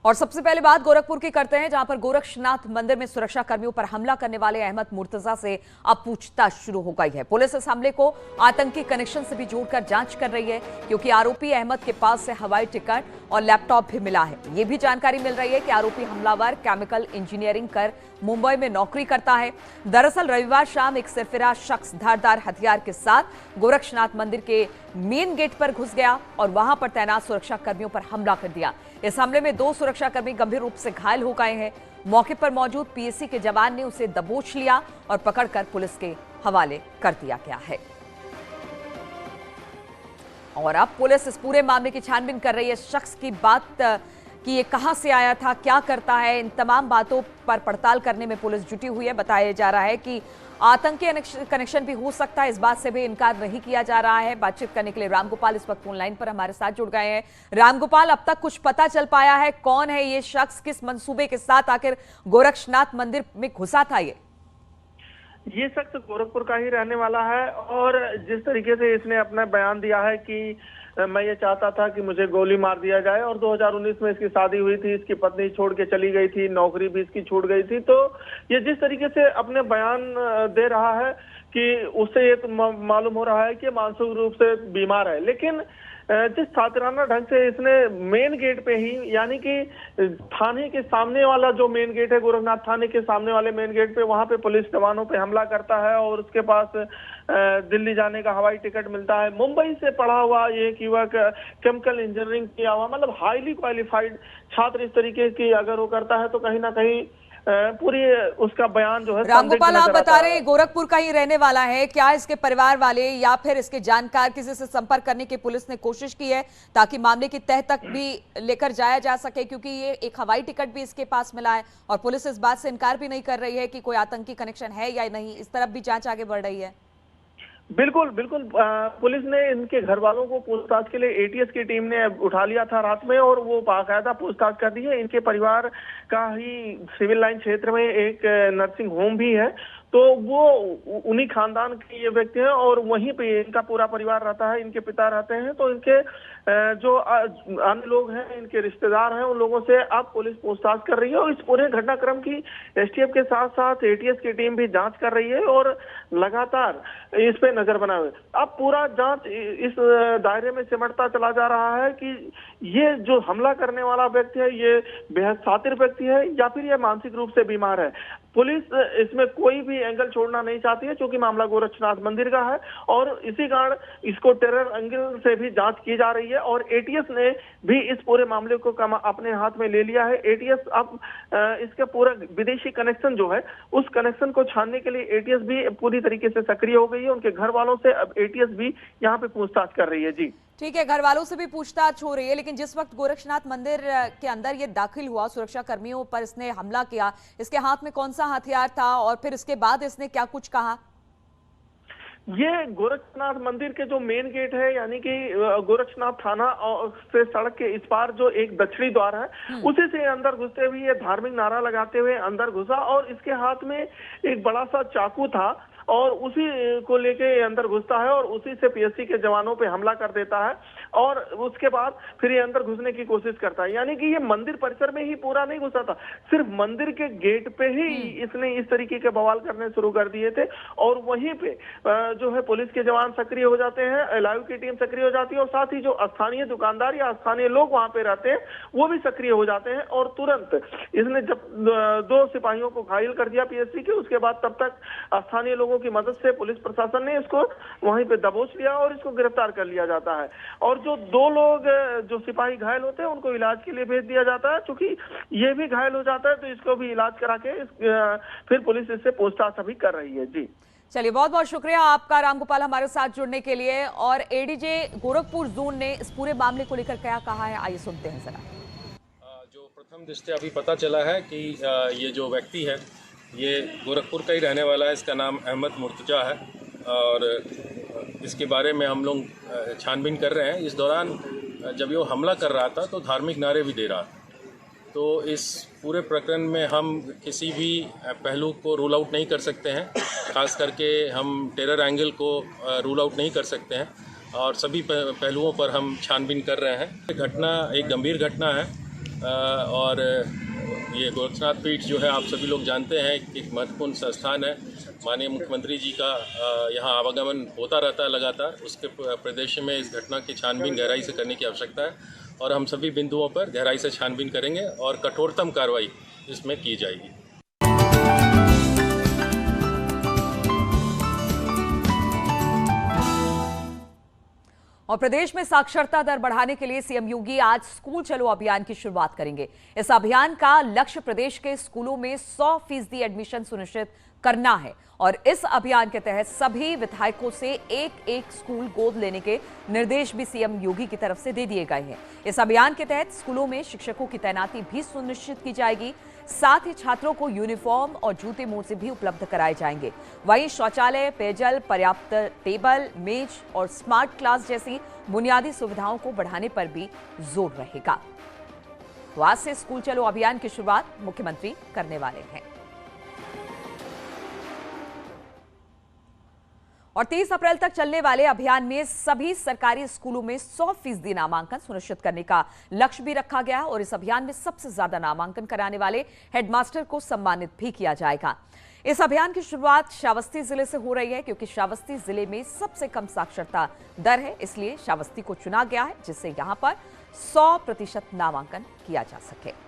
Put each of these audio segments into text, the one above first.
और सबसे पहले बात गोरखपुर की करते हैं, जहां पर गोरक्षनाथ मंदिर में सुरक्षा कर्मियों पर हमला करने वाले अहमद मुर्तजा से अब पूछताछ शुरू हो गई है। पुलिस इस हमले को आतंकी कनेक्शन से भी जोड़कर जांच कर रही है, क्योंकि आरोपी अहमद के पास से हवाई टिकट और लैपटॉप भी मिला है। ये भी जानकारी मिल रही है कि आरोपी हमलावर केमिकल इंजीनियरिंग कर मुंबई में नौकरी करता है। दरअसल रविवार शाम एक सिरफिरा शख्स धारदार हथियार के साथ गोरक्षनाथ मंदिर के मेन गेट पर घुस गया और वहां पर तैनात सुरक्षा कर्मियों पर हमला कर दिया। इस हमले में 2 सुरक्षाकर्मी गंभीर रूप से घायल हो गए हैं। मौके पर मौजूद पीएसी के जवान ने उसे दबोच लिया और पकड़कर पुलिस के हवाले कर दिया गया है। और अब पुलिस इस पूरे मामले की छानबीन कर रही है। शख्स की बात कि ये कहां से आया था, क्या करता है, इन तमाम बातों पर पड़ताल करने में पुलिस जुटी हुई है। बताया जा रहा है कि आतंकी कनेक्शन भी हो सकता है, इस बात से भी इनकार नहीं किया जा रहा है। बातचीत करने के लिए रामगोपाल इस वक्त फोन लाइन पर हमारे साथ जुड़ गए हैं। रामगोपाल, अब तक कुछ पता चल पाया है, कौन है ये शख्स, किस मंसूबे के साथ आखिर गोरक्षनाथ मंदिर में घुसा था? ये शख्स गोरखपुर का ही रहने वाला है और जिस तरीके से इसने अपना बयान दिया है कि मैं ये चाहता था कि मुझे गोली मार दिया जाए, और 2019 में इसकी शादी हुई थी, इसकी पत्नी छोड़ के चली गई थी, नौकरी भी इसकी छूट गई थी। तो ये जिस तरीके से अपने बयान दे रहा है कि उससे ये तो मालूम हो रहा है कि मानसिक रूप से बीमार है। लेकिन जिस सातिराना ढंग से इसने मेन गेट पे ही, यानी कि थाने के सामने वाला जो मेन गेट है, गोरखनाथ थाने के सामने वाले मेन गेट पे, वहां पे पुलिस जवानों पे हमला करता है और उसके पास दिल्ली जाने का हवाई टिकट मिलता है। मुंबई से पढ़ा हुआ ये युवक केमिकल इंजीनियरिंग किया हुआ, मतलब हाईली क्वालिफाइड छात्र इस तरीके की अगर वो करता है तो कहीं ना कहीं पूरी उसका बयान जो है। रामगोपाल, आप बता रहे हैं गोरखपुर का ही रहने वाला है, क्या इसके परिवार वाले या फिर इसके जानकार किसी से संपर्क करने की पुलिस ने कोशिश की है ताकि मामले की तह तक भी लेकर जाया जा सके? क्योंकि ये एक हवाई टिकट भी इसके पास मिला है और पुलिस इस बात से इनकार भी नहीं कर रही है कि कोई आतंकी कनेक्शन है या नहीं। इस तरफ भी जांच आगे बढ़ रही है। बिल्कुल बिल्कुल, पुलिस ने इनके घर वालों को पूछताछ के लिए एटीएस की टीम ने उठा लिया था रात में और वो बाकायदा पूछताछ कर दी है। इनके परिवार का ही सिविल लाइन क्षेत्र में एक नर्सिंग होम भी है, तो वो उन्हीं खानदान के ये व्यक्ति हैं और वहीं पे इनका पूरा परिवार रहता है। इनके पिता रहते हैं, तो इनके जो अन्य लोग हैं, इनके रिश्तेदार हैं, उन लोगों से अब पुलिस पूछताछ कर रही है और इस पूरे घटनाक्रम की एसटीएफ के साथ साथ एटीएस की टीम भी जांच कर रही है और लगातार इस पे नजर बनाए हुए। अब पूरा जांच इस दायरे में सिमटता चला जा रहा है कि ये जो हमला करने वाला व्यक्ति है ये बेहद शातिर व्यक्ति है या फिर ये मानसिक रूप से बीमार है। पुलिस इसमें कोई भी एंगल छोड़ना नहीं चाहती है, क्योंकि मामला गोरक्षनाथ मंदिर का है और इसी कारण इसको टेरर एंगल से भी जांच की जा रही है और एटीएस ने भी इस पूरे मामले को अपने हाथ में ले लिया है। एटीएस अब इसका पूरा विदेशी कनेक्शन जो है उस कनेक्शन को छानने के लिए एटीएस भी पूरी तरीके से सक्रिय हो गई है। उनके घर वालों से अब एटीएस भी यहाँ पे पूछताछ कर रही है। जी ठीक है, घर वालों से भी पूछताछ हो रही है, लेकिन जिस वक्त गोरक्षनाथ मंदिर के अंदर ये दाखिल हुआ, सुरक्षा कर्मियों पर इसने हमला किया, इसके हाथ में कौन सा हथियार था और फिर इसके बाद इसने क्या कुछ कहा? ये गोरक्षनाथ मंदिर के जो मेन गेट है, यानी कि गोरक्षनाथ थाना से सड़क के इस पार जो एक दक्षिणी द्वार है, उसी से अंदर घुसते हुए ये धार्मिक नारा लगाते हुए अंदर घुसा और इसके हाथ में एक बड़ा सा चाकू था और उसी को लेके अंदर घुसता है और उसी से पीएससी के जवानों पे हमला कर देता है और उसके बाद फिर ये अंदर घुसने की कोशिश करता है। यानी कि ये मंदिर परिसर में ही पूरा नहीं घुसा था, सिर्फ मंदिर के गेट पे ही इसने इस तरीके के बवाल करने शुरू कर दिए थे और वहीं पे जो है पुलिस के जवान सक्रिय हो जाते हैं, एलआईयू की टीम सक्रिय हो जाती है और साथ ही जो स्थानीय दुकानदार या स्थानीय लोग वहां पे रहते हैं वो भी सक्रिय हो जाते हैं और तुरंत इसने जब 2 सिपाहियों को घायल कर दिया पीएससी के, उसके बाद तब तक स्थानीय लोगों की मदद से पुलिस प्रशासन ने इसको वहीं पे दबोच लिया और इसको गिरफ्तार कर लिया जाता है। और जो 2 लोग जो सिपाही घायल होते हैं उनको इलाज के लिए भेज दिया जाता है। चूंकि ये भी घायल हो जाता है तो इसको भी इलाज करा के फिर पुलिस इससे पूछताछ अभी कर रही है। जी चलिए, बहुत बहुत शुक्रिया आपका रामगोपाल हमारे साथ जुड़ने के लिए। और एडीजे गोरखपुर जोन ने इस पूरे मामले को लेकर क्या कहा है, आइए सुनते हैं जरा। जो प्रथम दृष्टया अभी पता चला है कि ये जो व्यक्ति है ये गोरखपुर का ही रहने वाला है। इसका नाम अहमद मुर्तजा है और इसके बारे में हम लोग छानबीन कर रहे हैं। इस दौरान जब ये हमला कर रहा था तो धार्मिक नारे भी दे रहा था। तो इस पूरे प्रकरण में हम किसी भी पहलू को रूल आउट नहीं कर सकते हैं, खास करके हम टेरर एंगल को रूल आउट नहीं कर सकते हैं और सभी पहलुओं पर हम छानबीन कर रहे हैं। घटना एक गंभीर घटना है और ये गोरखनाथ पीठ जो है आप सभी लोग जानते हैं कि एक महत्वपूर्ण संस्थान है। माननीय मुख्यमंत्री जी का यहाँ आवागमन होता रहता है लगातार। उसके प्रदेश में इस घटना की छानबीन गहराई से करने की आवश्यकता है और हम सभी बिंदुओं पर गहराई से छानबीन करेंगे और कठोरतम कार्रवाई इसमें की जाएगी। और प्रदेश में साक्षरता दर बढ़ाने के लिए सीएम योगी आज स्कूल चलो अभियान की शुरुआत करेंगे। इस अभियान का लक्ष्य प्रदेश के स्कूलों में 100% एडमिशन सुनिश्चित करना है और इस अभियान के तहत सभी विधायकों से एक एक स्कूल गोद लेने के निर्देश भी सीएम योगी की तरफ से दे दिए गए हैं। इस अभियान के तहत स्कूलों में शिक्षकों की तैनाती भी सुनिश्चित की जाएगी। साथ ही छात्रों को यूनिफॉर्म और जूते मोजे भी उपलब्ध कराए जाएंगे। वहीं शौचालय, पेयजल, पर्याप्त टेबल, मेज और स्मार्ट क्लास जैसी बुनियादी सुविधाओं को बढ़ाने पर भी जोर रहेगा। तो आज से स्कूल चलो अभियान की शुरुआत मुख्यमंत्री करने वाले हैं और 30 अप्रैल तक चलने वाले अभियान में सभी सरकारी स्कूलों में 100% नामांकन सुनिश्चित करने का लक्ष्य भी रखा गया और इस अभियान में सबसे ज्यादा नामांकन कराने वाले हेडमास्टर को सम्मानित भी किया जाएगा। इस अभियान की शुरुआत श्रावस्ती जिले से हो रही है क्योंकि श्रावस्ती जिले में सबसे कम साक्षरता दर है, इसलिए श्रावस्ती को चुना गया है जिससे यहां पर 100% नामांकन किया जा सके।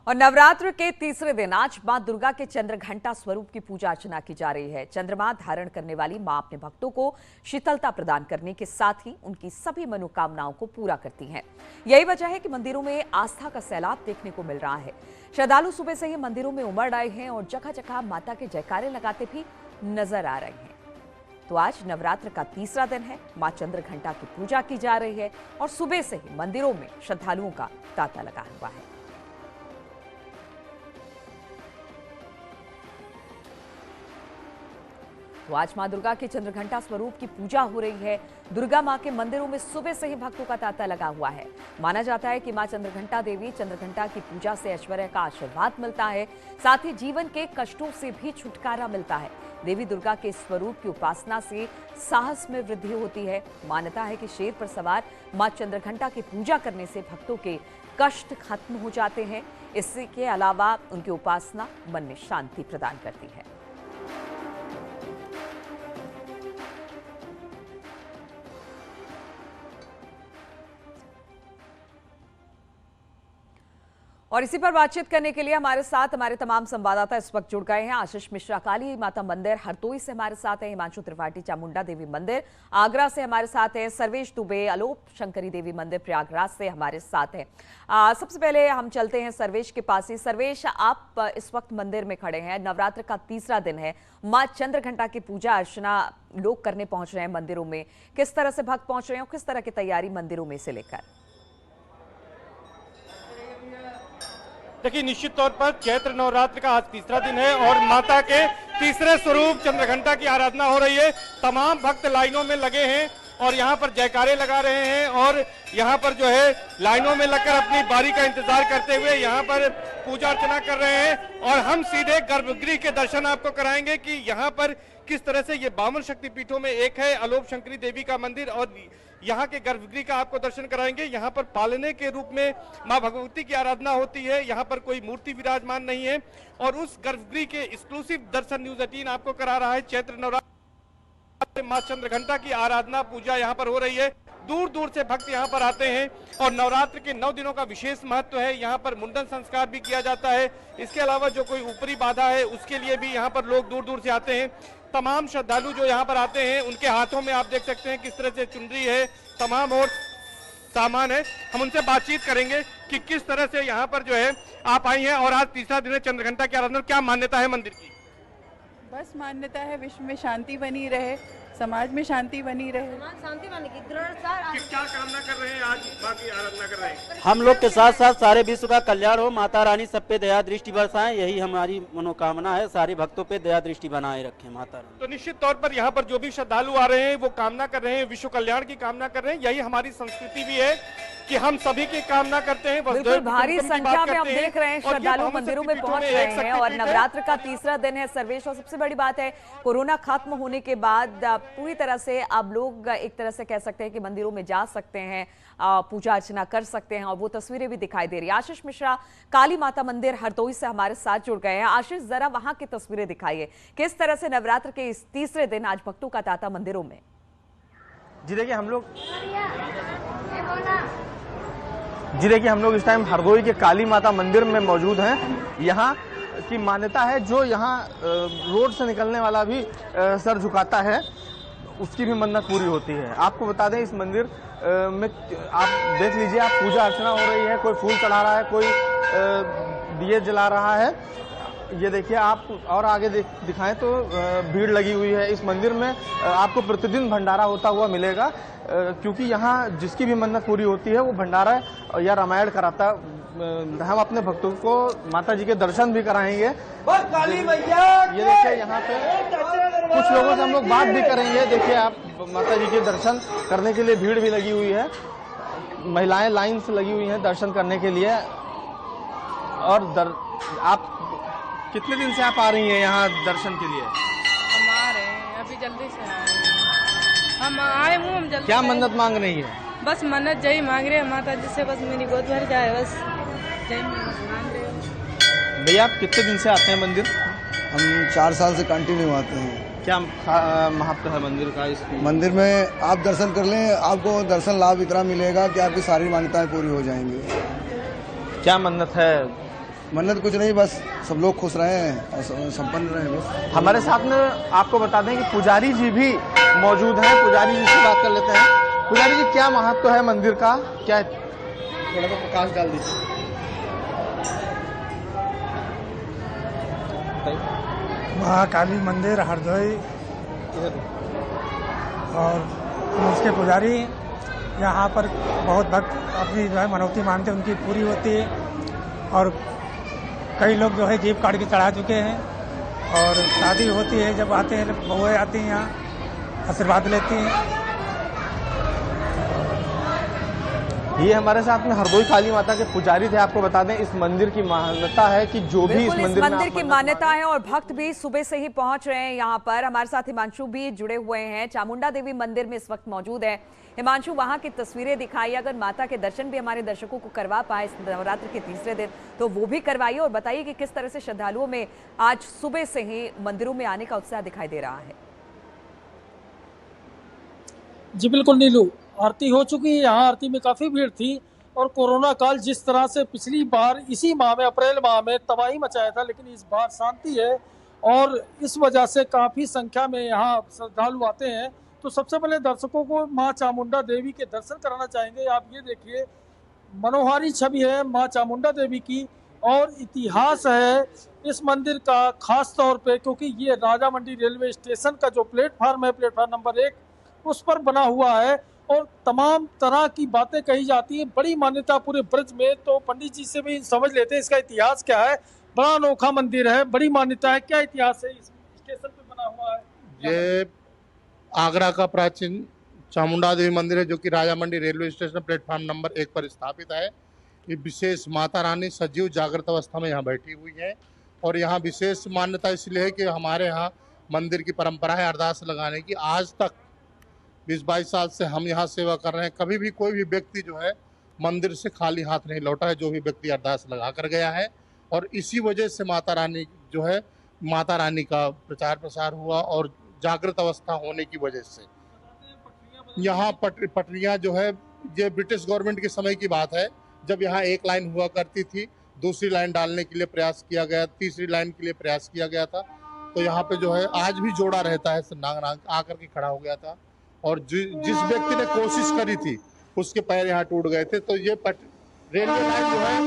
और नवरात्र के तीसरे दिन आज मां दुर्गा के चंद्रघंटा स्वरूप की पूजा अर्चना की जा रही है। चंद्रमा धारण करने वाली मां अपने भक्तों को शीतलता प्रदान करने के साथ ही उनकी सभी मनोकामनाओं को पूरा करती हैं। यही वजह है कि मंदिरों में आस्था का सैलाब देखने को मिल रहा है। श्रद्धालु सुबह से ही मंदिरों में उमड़ आए हैं और जगह जगह माता के जयकारे लगाते भी नजर आ रहे हैं। तो आज नवरात्र का तीसरा दिन है, मां चंद्रघंटा की पूजा की जा रही है और सुबह से ही मंदिरों में श्रद्धालुओं का तांता लगा हुआ है। तो आज मां दुर्गा के चंद्रघंटा स्वरूप की पूजा हो रही है। दुर्गा मां के मंदिरों में सुबह से ही भक्तों का तांता लगा हुआ है। माना जाता है कि मां चंद्रघंटा देवी चंद्रघंटा की पूजा से ऐश्वर्य का आशीर्वाद मिलता है, साथ ही जीवन के कष्टों से भी छुटकारा मिलता है। देवी दुर्गा के स्वरूप की उपासना से साहस में वृद्धि होती है। मान्यता है कि शेर पर सवार मां चंद्रघंटा की पूजा करने से भक्तों के कष्ट खत्म हो जाते हैं। इसके अलावा उनकी उपासना मन में शांति प्रदान करती है। और इसी पर बातचीत करने के लिए हमारे साथ हमारे तमाम संवाददाता इस वक्त जुड़ गए हैं। आशीष मिश्रा काली माता मंदिर हरदोई से हमारे साथ हैं, हिमांशु त्रिपाठी चामुंडा देवी मंदिर आगरा से हमारे साथ हैं, सर्वेश दुबे अलोप शंकरी देवी मंदिर प्रयागराज से हमारे साथ हैं। सबसे पहले हम चलते हैं सर्वेश के पास ही। सर्वेश, आप इस वक्त मंदिर में खड़े हैं, नवरात्र का तीसरा दिन है, मां चंद्रघंटा की पूजा अर्चना लोग करने पहुंच रहे हैं मंदिरों में। किस तरह से भक्त पहुंच रहे हैं और किस तरह की तैयारी मंदिरों में से लेकर? देखिए, निश्चित तौर पर चैत्र नवरात्र का आज तीसरा दिन है और माता के तीसरे स्वरूप चंद्रघंटा की आराधना हो रही है। तमाम भक्त लाइनों में लगे हैं और यहाँ पर जयकारे लगा रहे हैं और यहाँ पर जो है लाइनों में लगकर अपनी बारी का इंतजार करते हुए यहाँ पर पूजा अर्चना कर रहे हैं। और हम सीधे गर्भगृह के दर्शन आपको कराएंगे कि यहाँ पर किस तरह से ये 52 शक्तिपीठों में एक है अलोप शंकरी देवी का मंदिर और यहाँ के गर्भगृह का आपको दर्शन कराएंगे। यहाँ पर पालने के रूप में मां भगवती की आराधना होती है, यहाँ पर कोई मूर्ति विराजमान नहीं है और उस गर्भगृह के एक्सक्लूसिव दर्शन न्यूज़ 18 आपको करा रहा है। चैत्र नवरात्र मां चंद्रघंटा की आराधना पूजा यहाँ पर हो रही है। दूर दूर से भक्त यहाँ पर आते हैं और नवरात्र के 9 दिनों का विशेष महत्व है। यहाँ पर मुंडन संस्कार भी किया जाता है। इसके अलावा जो कोई ऊपरी बाधा है उसके लिए भी यहाँ पर लोग दूर दूर से आते हैं। तमाम श्रद्धालु जो यहाँ पर आते हैं उनके हाथों में आप देख सकते हैं किस तरह से चुनरी है, तमाम और सामान है। हम उनसे बातचीत करेंगे कि किस तरह से यहाँ पर जो है आप आई हैं और आज तीसरा दिन है चंद्रघंटा की आराधना। क्या मान्यता है मंदिर की? बस मान्यता है विश्व में शांति बनी रहे, समाज में शांति बनी रहे, शांति बने की दृढ़ता। क्या कामना कर रहे हैं आज बाकी आराधना कर रहे हैं? हम लोग के साथ साथ सारे विश्व का कल्याण हो, माता रानी सब पे दया दृष्टि बरसाएं, यही हमारी मनोकामना है। सारे भक्तों पे दया दृष्टि बनाए रखें माता रानी। तो निश्चित तौर पर यहाँ पर जो भी श्रद्धालु आ रहे हैं वो कामना कर रहे हैं, विश्व कल्याण की कामना कर रहे हैं। यही हमारी संस्कृति भी है कि हम सभी की कामना करते हैं। बिल्कुल भारी संख्या में हम देख रहे हैं श्रद्धालु मंदिरों में पहुंच रहे हैं और नवरात्र का तीसरा दिन है सर्वेश। और सबसे बड़ी बात है कोरोना खत्म होने के बाद पूरी तरह से अब लोग एक तरह से कह सकते हैं कि मंदिरों में जा सकते हैं, पूजा अर्चना कर सकते हैं और वो तस्वीरें भी दिखाई दे रही है। आशीष मिश्रा काली माता मंदिर हरदोई से हमारे साथ जुड़ गए हैं। आशीष, जरा वहां की तस्वीरें दिखाइए, किस तरह से नवरात्र के इस तीसरे दिन आज भक्तों का तांता मंदिरों में। जी देखिए हम लोग इस टाइम हरदोई के काली माता मंदिर में मौजूद हैं। यहाँ की मान्यता है जो यहाँ रोड से निकलने वाला भी सर झुकाता है उसकी भी मन्नत पूरी होती है। आपको बता दें इस मंदिर में आप देख लीजिए, आप पूजा अर्चना हो रही है, कोई फूल चढ़ा रहा है, कोई दिए जला रहा है। ये देखिए आप और आगे दिखाएं तो भीड़ लगी हुई है। इस मंदिर में आपको प्रतिदिन भंडारा होता हुआ मिलेगा क्योंकि यहाँ जिसकी भी मन्नत पूरी होती है वो भंडारा या रामायण कराता है। हम अपने भक्तों को माता जी के दर्शन भी कराएंगे। ये देखिए यहाँ पे कुछ लोगों से हम लोग बात भी करेंगे। देखिए आप माता जी के दर्शन करने के लिए भीड़ भी लगी हुई है, महिलाएं लाइन से लगी हुई हैं दर्शन करने के लिए। और आप कितने दिन से आप आ रही हैं यहाँ दर्शन के लिए? हम आ रहे हैं, अभी जल्दी से आए हैं। हम आए हूँ, हम जल्दी। क्या मन्नत मांग रही है? बस मन्नत यही मांग रहे हैं माता जी से, बस मेरी गोद भर जाए, बस यही मांग रहे हैं। भैया आप कितने दिन से आते हैं मंदिर? हम 4 साल से कंटिन्यू आते हैं। क्या महत्व है मंदिर का? इस मंदिर में आप दर्शन कर लें, आपको दर्शन लाभ इतना मिलेगा कि आपकी सारी मान्यताएं पूरी हो जाएंगी। क्या मन्नत है? मन्नत कुछ नहीं, बस सब लोग खुश रहें और संपन्न रहें बस। हमारे साथ में आपको बता दें कि पुजारी जी भी मौजूद हैं। पुजारी जी से बात कर लेते हैं। पुजारी जी क्या महत्व है मंदिर का? क्या थोड़ा सा प्रकाश डाल दीजिए। महाकाली मंदिर हरदोई और उसके पुजारी यहाँ पर बहुत भक्त अपनी जो है मनौती मानते उनकी पूरी होती है। और कई लोग जो है जीप काट के चढ़ा चुके हैं और शादी होती है, जब आते हैं बहुएं आती हैं यहाँ आशीर्वाद लेती हैं। ये हमारे साथ में हरदोई काली माता के पुजारी थे। आपको बता दें इस मंदिर की मान्यता है कि जो भी इस मंदिर की मान्यता है और भक्त भी सुबह से ही पहुंच रहे हैं यहाँ पर। हमारे साथ हिमांशु भी जुड़े हुए हैं, चामुंडा देवी मंदिर में इस वक्त मौजूद है। हिमांशु, वहां की तस्वीरें दिखाई, अगर माता के दर्शन भी हमारे दर्शकों को करवा पाए इस नवरात्र के तीसरे दिन तो वो भी करवाइए और बताइए कि किस तरह से श्रद्धालुओं में आज सुबह से ही मंदिरों में आने का उत्साह दिखाई दे रहा है। जी बिल्कुल नीलू, आरती हो चुकी है। यहाँ आरती में काफ़ी भीड़ थी और कोरोना काल जिस तरह से पिछली बार इसी माह में अप्रैल माह में तबाही मचाया था, लेकिन इस बार शांति है और इस वजह से काफ़ी संख्या में यहाँ श्रद्धालु आते हैं। तो सबसे पहले दर्शकों को माँ चामुंडा देवी के दर्शन कराना चाहेंगे। आप ये देखिए, मनोहारी छवि है माँ चामुंडा देवी की और इतिहास है इस मंदिर का खास तौर पे, क्योंकि ये राजा मंडी रेलवे स्टेशन का जो प्लेटफार्म है, प्लेटफार्म नंबर 1, उस पर बना हुआ है और तमाम तरह की बातें कही जाती हैं। बड़ी मान्यता पूरे ब्रज में। तो पंडित जी से भी समझ लेते हैं इसका इतिहास क्या है। बड़ा अनोखा मंदिर है, बड़ी मान्यता है, क्या इतिहास है इस स्टेशन पे बना हुआ है? ये आगरा का प्राचीन चामुंडा देवी मंदिर है जो कि राजा मंडी रेलवे स्टेशन प्लेटफार्म नंबर 1 पर स्थापित है। ये विशेष माता रानी सजीव जागृत अवस्था में यहाँ बैठी हुई है और यहाँ विशेष मान्यता इसलिए है कि हमारे यहाँ मंदिर की परंपरा है अरदास लगाने की। आज तक 20-22 साल से हम यहाँ सेवा कर रहे हैं, कभी भी कोई भी व्यक्ति जो है मंदिर से खाली हाथ नहीं लौटा है। जो भी व्यक्ति अरदास लगा कर गया है और इसी वजह से माता रानी जो है, माता रानी का प्रचार प्रसार हुआ और जागृत अवस्था होने की वजह से यहाँ पटरियाँ जो है, ये ब्रिटिश गवर्नमेंट के समय की बात है जब यहाँ एक लाइन हुआ करती थी, दूसरी लाइन डालने के लिए प्रयास किया गया, तीसरी लाइन के लिए प्रयास किया गया था। तो यहाँ पे जो है आज भी जोड़ा रहता है, नांग आकर के खड़ा हो गया था और जिस व्यक्ति ने कोशिश करी थी उसके पैर यहाँ टूट गए थे। तो ये रेलवे लाइन जो है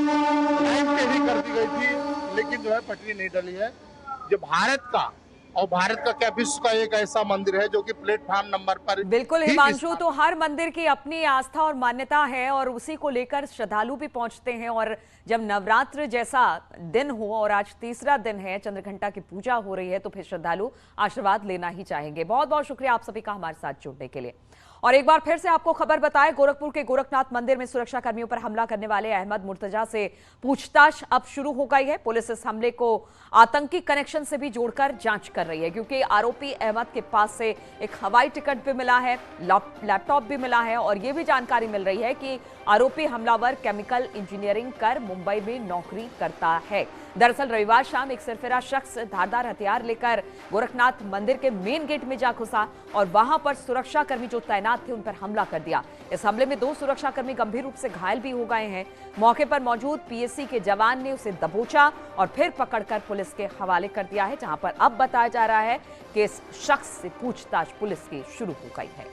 लाइन पे ही कर दी गई थी, लेकिन जो है पटरी नहीं डली है। ये भारत का और भारत का क्या विश्व का एक ऐसा मंदिर है जो कि प्लेटफार्म नंबर पर। बिल्कुल हिमांशु, तो हर मंदिर की अपनी आस्था और मान्यता है और उसी को लेकर श्रद्धालु भी पहुंचते हैं। और जब नवरात्र जैसा दिन हो और आज तीसरा दिन है, चंद्रघंटा की पूजा हो रही है, तो फिर श्रद्धालु आशीर्वाद लेना ही चाहेंगे। बहुत बहुत शुक्रिया आप सभी का हमारे साथ जुड़ने के लिए। और एक बार फिर से आपको खबर बताएं, गोरखपुर के गोरखनाथ मंदिर में सुरक्षा कर्मियों पर हमला करने वाले अहमद मुर्तजा से पूछताछ अब शुरू हो गई है। पुलिस इस हमले को आतंकी कनेक्शन से भी जोड़कर जांच कर रही है, क्योंकि आरोपी अहमद के पास से एक हवाई टिकट भी मिला है, लैपटॉप भी मिला है और यह भी जानकारी मिल रही है कि आरोपी हमलावर केमिकल इंजीनियरिंग कर मुंबई में नौकरी करता है। दरअसल रविवार शाम एक सिरफिरा शख्स धारदार हथियार लेकर गोरखनाथ मंदिर के मेन गेट में जा घुसा और वहां पर सुरक्षा कर्मी जो तैनात थे उन पर हमला कर दिया। इस हमले में 2 सुरक्षा कर्मी गंभीर रूप से घायल भी हो गए हैं। मौके पर मौजूद पीएससी के जवान ने उसे दबोचा और फिर पकड़कर पुलिस के हवाले कर दिया है, जहां पर अब बताया जा रहा है कि इस शख्स से पूछताछ पुलिस की शुरू हो गई है।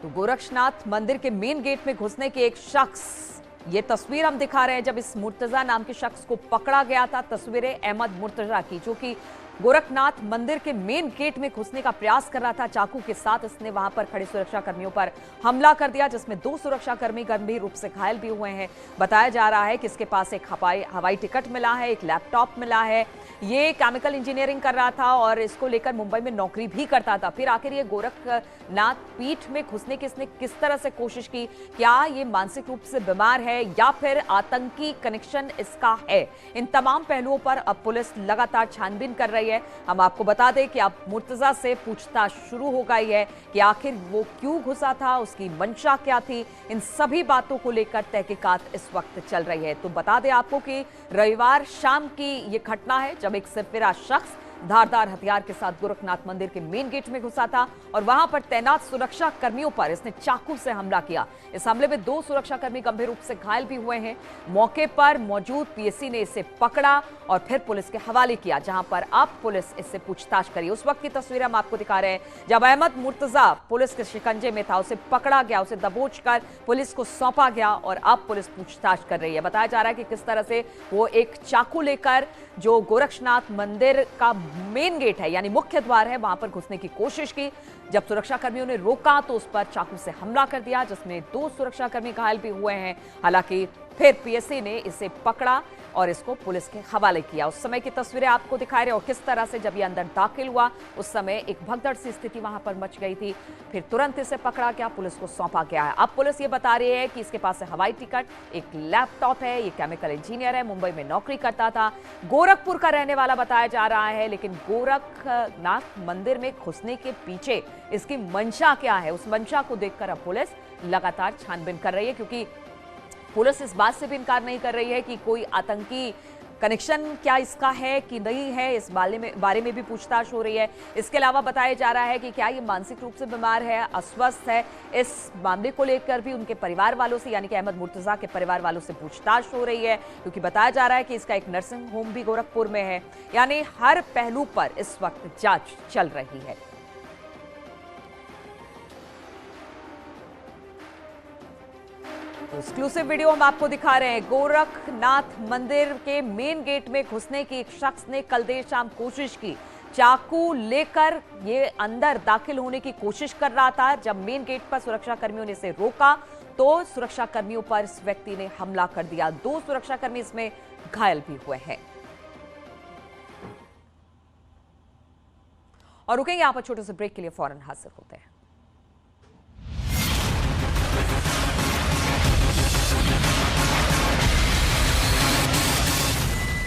तो गोरखनाथ मंदिर के मेन गेट में घुसने के एक शख्स, ये तस्वीर हम दिखा रहे हैं जब इस मुर्तजा नाम के शख्स को पकड़ा गया था। तस्वीरें अहमद मुर्तजा की, जो कि गोरखनाथ मंदिर के मेन गेट में घुसने का प्रयास कर रहा था। चाकू के साथ इसने वहां पर खड़े सुरक्षा कर्मियों पर हमला कर दिया, जिसमें 2 सुरक्षा कर्मी गंभीर रूप से घायल भी हुए हैं। बताया जा रहा है कि इसके पास एक हवाई टिकट मिला है, एक लैपटॉप मिला है। ये केमिकल इंजीनियरिंग कर रहा था और इसको लेकर मुंबई में नौकरी भी करता था। फिर आखिर ये गोरखनाथ पीठ में घुसने की इसने किस तरह से कोशिश की? क्या ये मानसिक रूप से बीमार है या फिर आतंकी कनेक्शन इसका है? इन तमाम पहलुओं पर अब पुलिस लगातार छानबीन कर रही है। हम आपको बता दें कि अब मुर्तजा से पूछताछ शुरू हो गई है कि आखिर वो क्यों घुसा था, उसकी मंशा क्या थी। इन सभी बातों को लेकर तहकीकात इस वक्त चल रही है। तो बता दें आपको कि रविवार शाम की ये घटना है जब एक सिरफिरा शख्स धारदार हथियार के साथ गोरखनाथ मंदिर के मेन गेट में घुसा था और वहां पर तैनात सुरक्षा कर्मियों पर इसने चाकू से हमला किया। इस हमले में 2 सुरक्षा कर्मी गंभीर रूप से घायल भी हुए हैं। मौके पर मौजूद पीएससी ने इसे पकड़ा और फिर पुलिस के हवाले किया, जहां पर अब पुलिस इससे पूछताछ करी। उस वक्त की तस्वीरें हम आपको दिखा रहे हैं जब अहमद मुर्तजा पुलिस के शिकंजे में था, उसे पकड़ा गया, उसे दबोचकर पुलिस को सौंपा गया और अब पुलिस पूछताछ कर रही है। बताया जा रहा है कि किस तरह से वो एक चाकू लेकर जो गोरखनाथ मंदिर का मेन गेट है यानी मुख्य द्वार है वहां पर घुसने की कोशिश की। जब सुरक्षा कर्मियों ने रोका तो उस पर चाकू से हमला कर दिया, जिसमें 2 सुरक्षाकर्मी घायल भी हुए हैं। हालांकि फिर पीएससी ने इसे पकड़ा और इसको पुलिस के हवाले किया। उस समय की तस्वीरें आपको दिखा रहे और किस तरह से जब ये अंदर दाखिल हुआ उस समय एक भगदड़ सी स्थिति वहां पर मच गई थी। फिर तुरंत इसे पकड़ा गया, पुलिस को सौंपा गया है। अब पुलिस ये बता रही है कि इसके पास हवाई टिकट, एक लैपटॉप है, ये केमिकल इंजीनियर है, मुंबई में नौकरी करता था, गोरखपुर का रहने वाला बताया जा रहा है। लेकिन गोरखनाथ मंदिर में घुसने के पीछे इसकी मंशा क्या है, उस मंशा को देखकर अब पुलिस लगातार छानबीन कर रही है, क्योंकि पुलिस इस बात से भी इनकार नहीं कर रही है कि कोई आतंकी कनेक्शन क्या इसका है कि नहीं है। इस बारे में भी पूछताछ हो रही है। इसके अलावा बताया जा रहा है कि क्या ये मानसिक रूप से बीमार है, अस्वस्थ है। इस मामले को लेकर भी उनके परिवार वालों से यानी कि अहमद मुर्तजा के परिवार वालों से पूछताछ हो रही है, क्योंकि बताया जा रहा है कि इसका एक नर्सिंग होम भी गोरखपुर में है। यानी हर पहलू पर इस वक्त जांच चल रही है। एक्सक्लूसिव वीडियो हम आपको दिखा रहे हैं। गोरखनाथ मंदिर के मेन गेट में घुसने की एक शख्स ने कल देर शाम कोशिश की। चाकू लेकर ये अंदर दाखिल होने की कोशिश कर रहा था। जब मेन गेट पर सुरक्षा कर्मियों ने इसे रोका तो सुरक्षा कर्मियों पर इस व्यक्ति ने हमला कर दिया। 2 सुरक्षा कर्मी इसमें घायल भी हुए हैं। और रुकेंगे यहां पर छोटे से ब्रेक के लिए, फौरन हाजिर होते हैं।